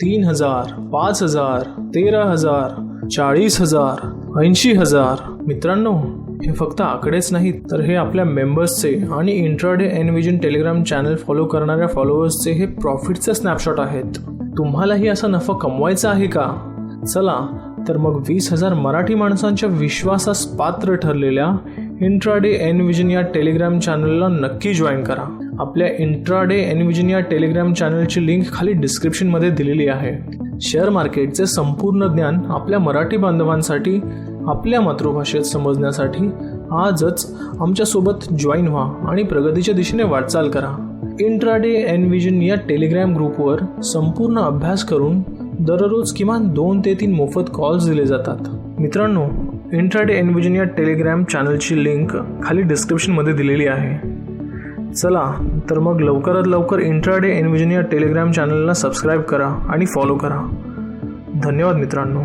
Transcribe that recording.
3,000, 5,000, 13,000, 40,000, 80,000. मित्रांनो, हे फक्त आकडेच नाहीत, तर हे आपल्या मेंबर्सचे आणि इंट्राडे एनव्हिजन टेलिग्राम चॅनल फॉलो करणाऱ्या फॉलोअर्सचे हे प्रॉफिटचे स्नॅपशॉट आहेत. तुम्हालाही असा नफा कमवायचा आहे का? चला तर मग 20,000 मराठी माणसांच्या विश्वासास पात्र ठरलेल्या इंट्राडे एनव्हिजन या टेलिग्राम चॅनलला नक्की जॉईन करा. आपल्या इंट्राडे एनव्हिजन या टेलिग्राम चॅनलची लिंक खाली डिस्क्रिप्शनमध्ये दिलेली आहे. शेअर मार्केटचे संपूर्ण ज्ञान आपल्या मराठी बांधवांसाठी आपल्या मातृभाषेत समजण्यासाठी आजच आमच्यासोबत जॉईन व्हा आणि प्रगतीच्या दिशेने वाटचाल करा. इंट्राडे एनव्हिजन या टेलिग्राम ग्रुपवर संपूर्ण अभ्यास करून दररोज किमान 2 ते 3 मोफत कॉल्स दिले जातात. मित्रांनो, इंट्राडे एनव्हिजन या टेलिग्राम चॅनलची लिंक खाली डिस्क्रिप्शनमध्ये दिलेली आहे. चला तर मग लवकरात लवकर इंट्राडे एनव्हिजन या टेलिग्राम चॅनलला सबस्क्राईब करा आणि फॉलो करा. धन्यवाद मित्रांनो.